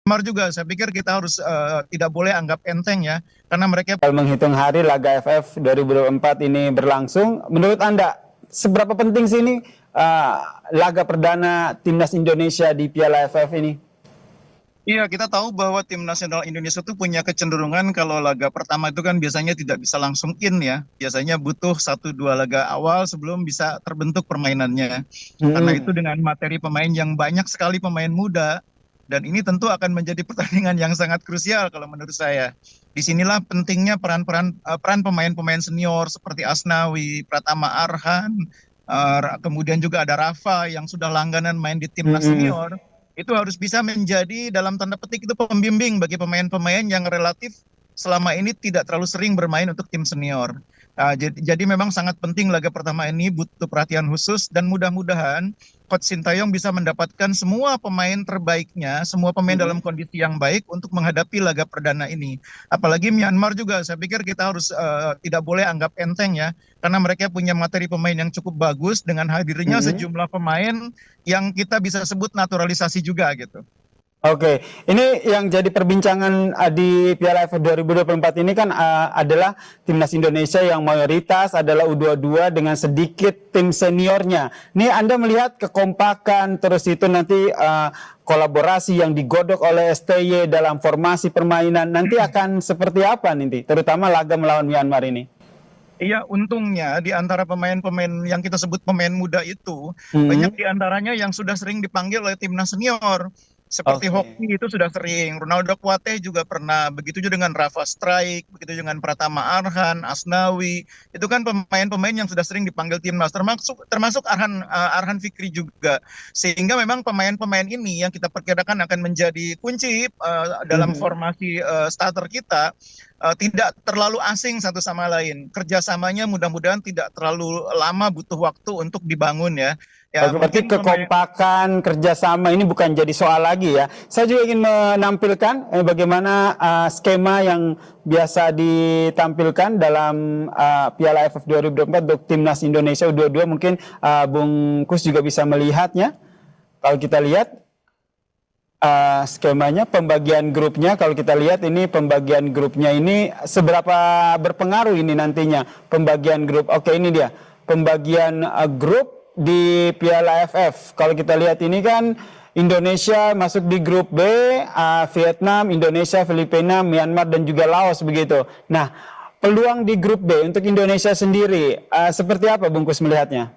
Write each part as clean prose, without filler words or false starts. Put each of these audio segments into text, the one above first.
Myanmar juga, saya pikir kita harus tidak boleh anggap enteng ya, karena mereka Kalau menghitung hari laga AFF 2024 ini berlangsung, menurut Anda seberapa penting sih ini laga perdana timnas Indonesia di Piala AFF ini? Iya, kita tahu bahwa tim nasional Indonesia itu punya kecenderungan kalau laga pertama itu kan biasanya tidak bisa langsung in ya. Biasanya butuh 1-2 laga awal sebelum bisa terbentuk permainannya. Karena itu dengan materi pemain yang banyak sekali pemain muda, dan ini tentu akan menjadi pertandingan yang sangat krusial kalau menurut saya. Disinilah pentingnya peran pemain-pemain senior seperti Asnawi, Pratama Arhan, kemudian juga ada Rafa yang sudah langganan main di timnas senior. Itu harus bisa menjadi dalam tanda petik itu pembimbing bagi pemain-pemain yang relatif selama ini tidak terlalu sering bermain untuk tim senior. Jadi memang sangat penting laga pertama ini butuh perhatian khusus, dan mudah-mudahan Coach Sintayong bisa mendapatkan semua pemain terbaiknya, semua pemain dalam kondisi yang baik untuk menghadapi laga perdana ini. Apalagi Myanmar juga, saya pikir kita harus tidak boleh anggap enteng ya, karena mereka punya materi pemain yang cukup bagus dengan hadirnya sejumlah pemain yang kita bisa sebut naturalisasi juga gitu. Oke, ini yang jadi perbincangan di Piala AFF 2024 ini kan adalah timnas Indonesia yang mayoritas adalah U22 dengan sedikit tim seniornya. Ini Anda melihat kekompakan terus itu nanti kolaborasi yang digodok oleh STY dalam formasi permainan nanti akan seperti apa nanti, terutama laga melawan Myanmar ini? Iya, untungnya di antara pemain-pemain yang kita sebut pemain muda itu, banyak di antaranya yang sudah sering dipanggil oleh timnas senior. Seperti Hoki itu sudah sering, Ronaldo Kuate juga pernah, begitu juga dengan Rafa Strike, begitu dengan Pratama Arhan, Asnawi, itu kan pemain-pemain yang sudah sering dipanggil timnas, termasuk Arhan Fikri juga. Sehingga memang pemain-pemain ini yang kita perkirakan akan menjadi kunci dalam formasi starter kita, tidak terlalu asing satu sama lain. Kerjasamanya mudah-mudahan tidak terlalu lama, butuh waktu untuk dibangun ya. Berarti kekompakan kerjasama ini bukan jadi soal lagi ya. Saya juga ingin menampilkan bagaimana skema yang biasa ditampilkan dalam Piala AFF 2024 untuk timnas Indonesia U22. Mungkin Bung Kus juga bisa melihatnya. Kalau kita lihat skemanya, pembagian grupnya, kalau kita lihat ini pembagian grupnya ini seberapa berpengaruh ini nantinya pembagian grup. Oke, ini dia pembagian grup di Piala AFF. Kalau kita lihat ini kan Indonesia masuk di grup B, Vietnam, Indonesia, Filipina, Myanmar dan juga Laos begitu. Nah, peluang di grup B untuk Indonesia sendiri seperti apa Bung Kus melihatnya?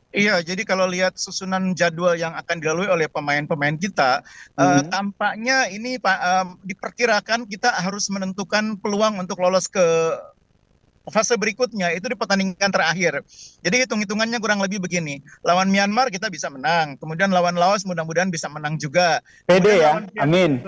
Iya, jadi kalau lihat susunan jadwal yang akan dilalui oleh pemain-pemain kita, tampaknya ini diperkirakan kita harus menentukan peluang untuk lolos ke fase berikutnya itu di pertandingan terakhir. Jadi hitung-hitungannya kurang lebih begini. Lawan Myanmar kita bisa menang. Kemudian lawan Laos mudah-mudahan bisa menang juga. Pede ya, amin.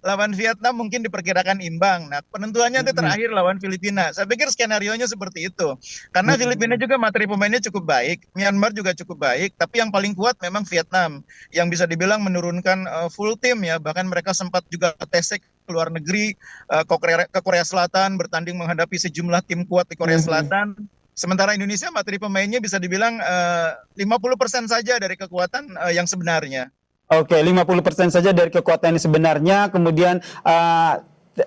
Lawan Vietnam mungkin diperkirakan imbang. Nah, penentuannya itu terakhir lawan Filipina. Saya pikir skenario-nya seperti itu. Karena Filipina juga materi pemainnya cukup baik. Myanmar juga cukup baik. Tapi yang paling kuat memang Vietnam. Yang bisa dibilang menurunkan full tim ya. Bahkan mereka sempat juga tes ke luar negeri, ke Korea Selatan, bertanding menghadapi sejumlah tim kuat di Korea Selatan. Sementara Indonesia materi pemainnya bisa dibilang 50% saja dari kekuatan yang sebenarnya. Oke, 50% saja dari kekuatan yang sebenarnya. Kemudian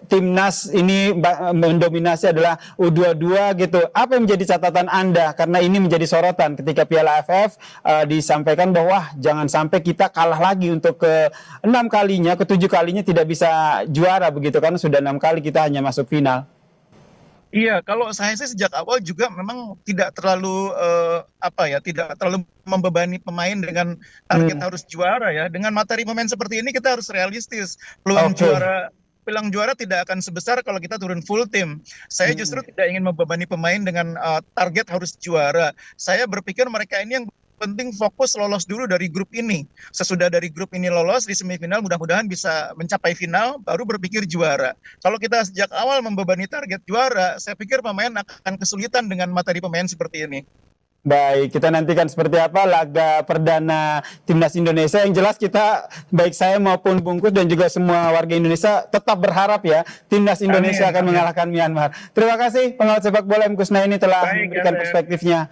timnas ini mendominasi adalah U22 gitu. Apa yang menjadi catatan Anda? Karena ini menjadi sorotan ketika Piala AFF disampaikan bahwa jangan sampai kita kalah lagi untuk ke-6 kalinya, ke-7 kalinya tidak bisa juara begitu, karena sudah 6 kali kita hanya masuk final. Iya, kalau saya sih sejak awal juga memang tidak terlalu tidak terlalu membebani pemain dengan target harus juara ya. Dengan materi pemain seperti ini kita harus realistis. Peluang juara tidak akan sebesar kalau kita turun full tim. Saya justru tidak ingin membebani pemain dengan target harus juara. Saya berpikir mereka ini yang penting fokus lolos dulu dari grup ini. Sesudah dari grup ini lolos di semifinal, mudah-mudahan bisa mencapai final, baru berpikir juara. Kalau kita sejak awal membebani target juara, saya pikir pemain akan kesulitan dengan materi pemain seperti ini. Baik, kita nantikan seperti apa laga perdana timnas Indonesia. Yang jelas kita, baik saya maupun Bung Kus dan juga semua warga Indonesia tetap berharap ya timnas Indonesia akan mengalahkan Myanmar. Terima kasih pengamat sepak bola M. Kusnaini telah memberikan perspektifnya.